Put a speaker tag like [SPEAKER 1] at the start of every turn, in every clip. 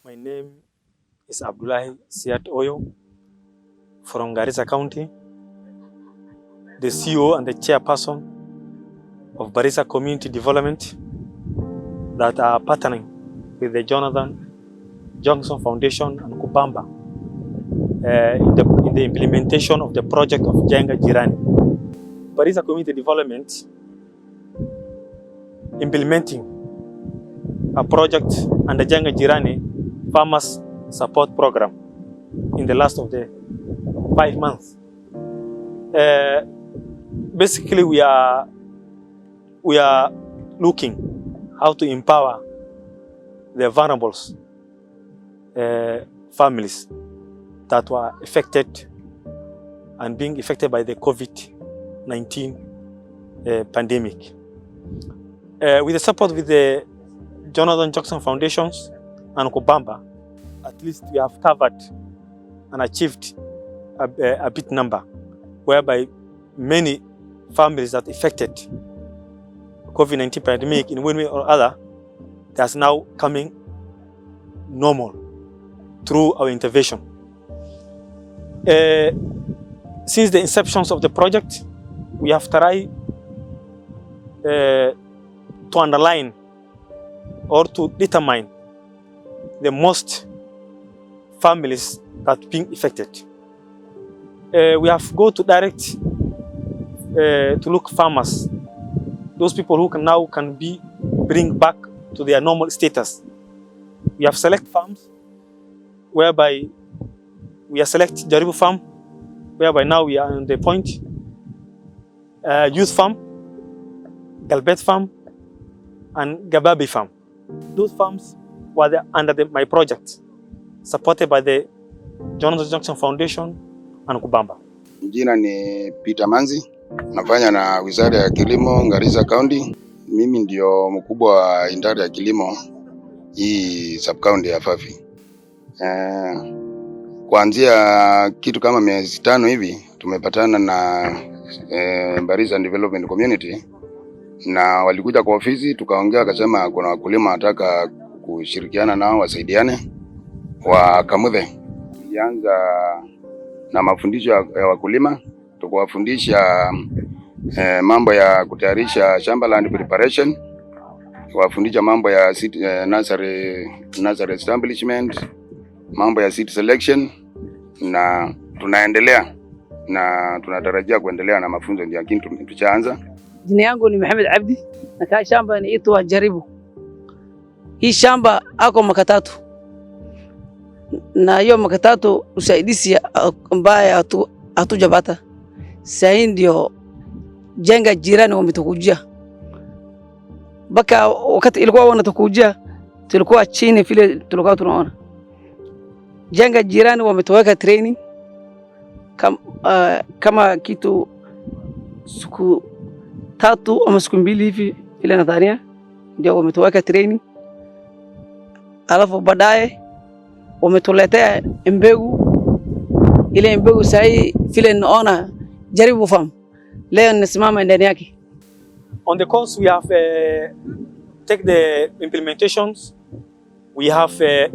[SPEAKER 1] My name is Abdullah O from Garissa County, the CEO and the chairperson of Bariza Community Development that are partnering with the Johnson Foundation and Kubamba in the implementation of the project of Jenga Jirani. Bariza Community Development implementing a project under Jenga Jirani Farmers Support Program in the last of the 5 months. Basically, we are looking how to empower the vulnerable families that were affected and being affected by the COVID-19 pandemic. With the support with the Johnson Foundations and Kubamba, at least we have covered and achieved a big number, whereby many families that affected COVID-19 pandemic in one way or other, that's now coming normal through our intervention. Since the inception of the project, we have tried to underline or to determine the most families that being affected. We have go to direct to look farmers, those people who can be bring back to their normal status. We have select farms, whereby we have select Jaribu Farm, whereby now we are on the point, Youth Farm, Galbet Farm, and Gababi Farm. Those farms were under my project, supported by the Johnson Foundation and Kubamba.
[SPEAKER 2] Jina ni Peter Manzi, nafanya na Wizara ya Kilimo Garissa County. Mimi ndio mkubwa wa idara ya kilimo hii sub-county ya Fafi. Kuanzia kitu kama miezi 5 hivi tumepatana na Bariza Development Community, na walikuja kwa ofisi tukaongea, akasema kuna wakulima wataka kushirikiana nao wasaidiane wa Kamuthe. Tulianza na mafundisho ya wakulima, tukawafundisha mambo ya kutayarisha shamba, land preparation, tukawafundisha mambo ya nursery establishment, mambo ya seed selection, na tunaendelea na tunatarajia kuendelea na mafunzo ndio lakini tuchaanza.
[SPEAKER 3] Jina yangu ni Mohamed Abdi, na shamba inaitwa Jaribu. Hii shamba ako makatatu, na hiyo makatatu usaidizi ambaye hatujapata. Sasa ndio Jenga Jirani wametukujia. Baka wakati ilikuwa wanatukujia tulikuwa chini vile tulikuwa tunaona. Jenga Jirani wametuweka training kama kitu siku 3 ama siku 2 hivi ile nadhania, ndio wametuweka training. Alafu baadaye wametuletea mbegu, ile mbegu sahi vile naona Jaribu Farm leo nasimama ndani yake.
[SPEAKER 1] On the course we have take the implementations, we have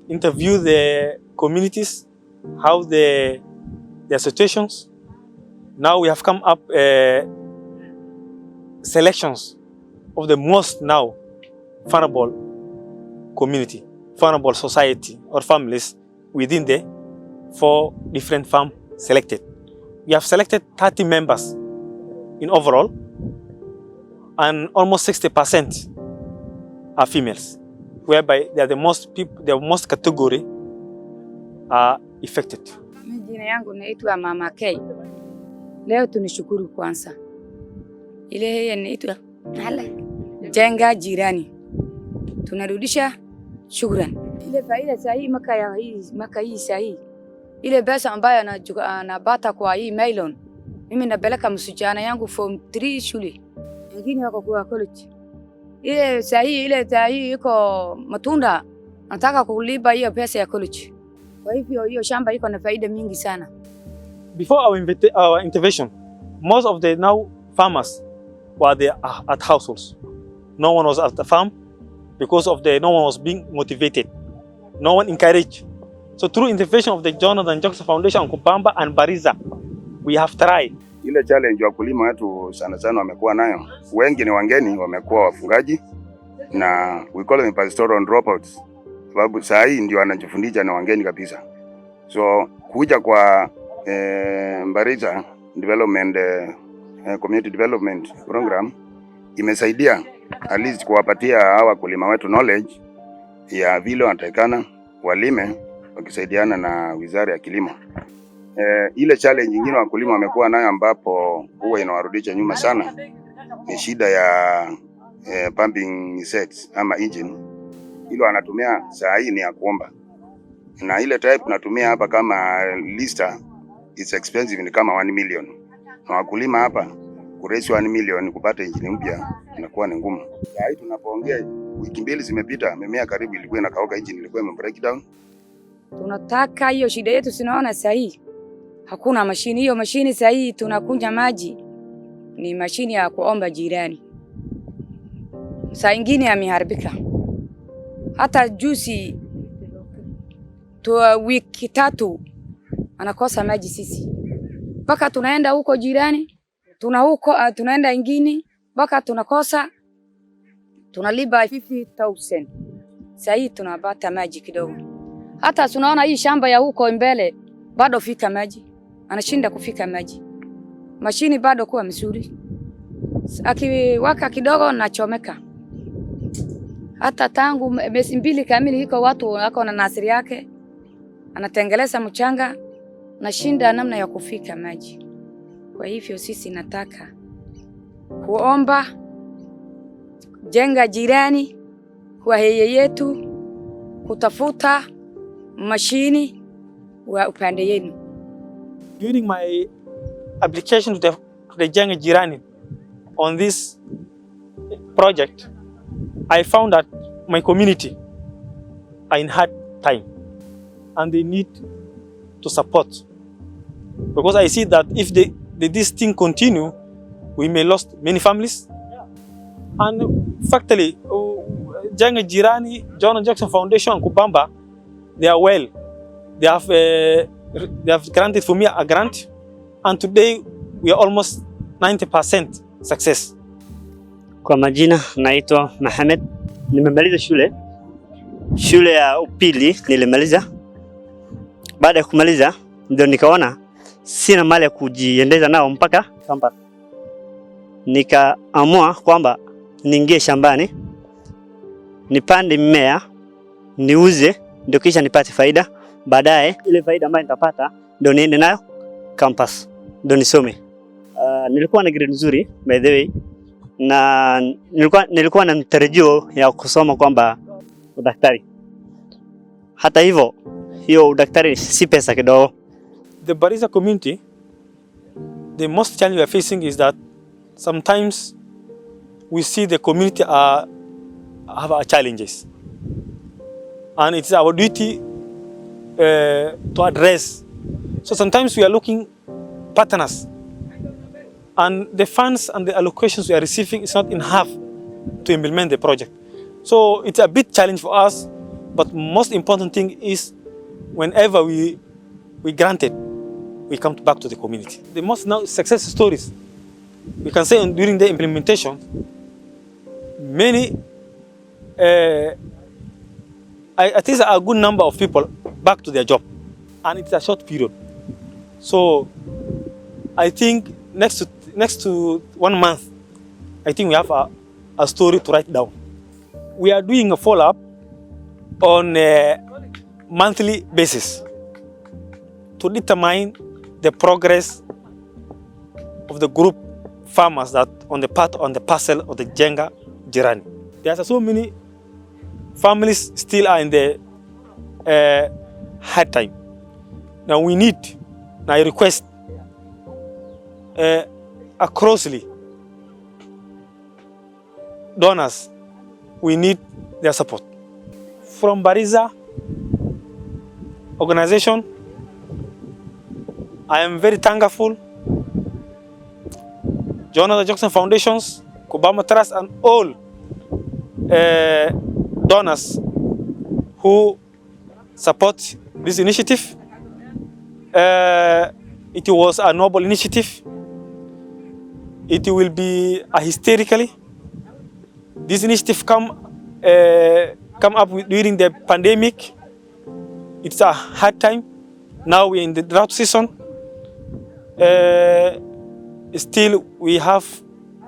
[SPEAKER 1] interview the communities, how their situations. Now we have come up selections of the most now vulnerable community, vulnerable society or families within the 4 different farms selected. We have selected 30 members in overall, and almost 60% are females, whereby they are the most people, the most category are affected.
[SPEAKER 4] Jina yangu naitwa Mama K. Leo tunashukuru kwanza. Ile hii inaitwa Jenga Jirani. Tunarudisha shukrani. Ile faida sahihi maka hii sahihi. Ile pesa ambayo anapata kwa hii melon. Mimi napeleka msichana yangu form 3 shule. Wengine wako kwa college. Ile sahihi iko matunda. Nataka kulipa hiyo pesa ya college. Kwa hivyo hiyo shamba iko na faida mingi sana.
[SPEAKER 1] Before our intervention, most of the now farmers were there at households. No one was at the farm. because of no one was being motivated, no one encouraged. So through intervention of the Jonathan Jackson Foundation, Kubamba and Bariza, we have tried.
[SPEAKER 2] Ile challenge wakulima wetu sana sana wamekuwa nayo, wengi ni wageni, wamekuwa wafugaji na we call them pastoral dropouts, sababu saa hii ndio wanajifundisha na wageni kabisa. So kuja kwa Bariza Development Community Development Program imesaidia at least kuwapatia hawa wakulima wetu knowledge ya vile wanatakana walime wakisaidiana na Wizara ya Kilimo. Ile challenge nyingine wakulima wamekuwa nayo ambapo huwa inawarudisha nyuma sana ni shida ya pumping sets ama engine. Ile wanatumia saa hii ni ya kuomba. Na ile type tunatumia hapa kama lister is expensive, ni kama 1 million. Na wakulima hapa kuraise 1 million kupata engine mpya inakuwa ni ngumu. Saa hii tunapoongea wiki mbili zimepita, mimea karibu ilikuwa inakauka, engine ilikuwa ime break down.
[SPEAKER 4] Tunataka hiyo shida yetu sinaona saa hii. Hakuna mashini, hiyo mashini saa hii tunakunja maji ni mashini ya kuomba jirani. Saa ingine yameharibika. Hata juzi wiki 3 anakosa maji sisi. Mpaka tunaenda huko jirani, tunaenda ingine, mpaka tunakosa, tunalipa 50,000. Saa hii tunapata maji kidogo. Hata tunaona hii shamba ya huko mbele bado fika maji. Anashinda kufika maji. Mashini bado kuwa mzuri. Akiwaka kidogo nachomeka. Hata tangu miezi 2 kamili iko watu wako na nasiri yake. Anatengeleza mchanga, nashinda namna ya kufika maji. Kwa hivyo sisi nataka kuomba Jenga Jirani kwa heye yetu kutafuta mashini wa upande yenu.
[SPEAKER 1] During my application to the Jenga Jirani on this project, I found that my community are in hard time and they need to support, because I see that if this thing continue, we may lose many families. And factually, Jenga Jirani, Jonathan Jackson Foundation, Kubamba, they are well. They have granted for me a grant, and today we are almost 90% success.
[SPEAKER 5] Kwa majina naitwa Mohamed. Nimemaliza shule ya upili nilimaliza. Baada ya kumaliza ndio nikaona sina mali ya kujiendeza nao mpaka shamba. Nikaamua kwamba niingie shambani, nipande mimea, niuze, ndio kisha nipate faida. Baadaye ile faida ambayo nitapata ndio niende nayo campus, ndio nisome. Nilikuwa na grade nzuri by the way, na nilikuwa na mtarajio ya kusoma kwamba udaktari. Hata hivyo hiyo udaktari si pesa kidogo.
[SPEAKER 1] The Bariza community, the most challenge we are facing is that sometimes we see the community have challenges, and it's our duty to address. So sometimes we are looking partners, and the funds and the allocations we are receiving is not enough to implement the project. So it's a big challenge for us, but most important thing is whenever we grant it, we come back to the community. The most now success stories, we can say during the implementation, many, I think a good number of people back to their job, and it's a short period. So I think next to 1 month, I think we have a story to write down. We are doing a follow-up on a monthly basis to determine the progress of the group farmers that on the parcel of the Jenga Jirani. There are so many families still are in the hard time. Now we need, I request acrossly donors, we need their support. From Bariza organization, I am very thankful. Jonathan Jackson Foundations, Kubamba Trust, and all donors who support this initiative. It was a noble initiative. It will be a hysterically. This initiative come up during the pandemic. It's a hard time. Now we're in the drought season. Still, we have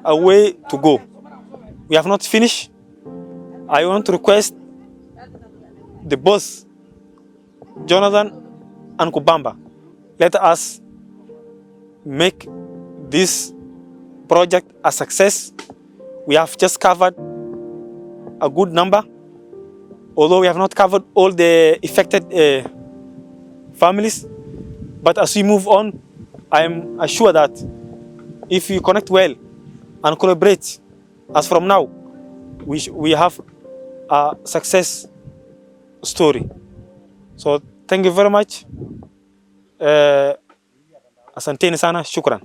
[SPEAKER 1] a way to go. We have not finished. I want to request the boss, Jonathan and Kubamba, let us make this project a success. We have just covered a good number, although we have not covered all the affected families. But as we move on, I am assured that if we connect well and collaborate, as from now, we have a success story. So thank you very much. Asanteni sana, shukran.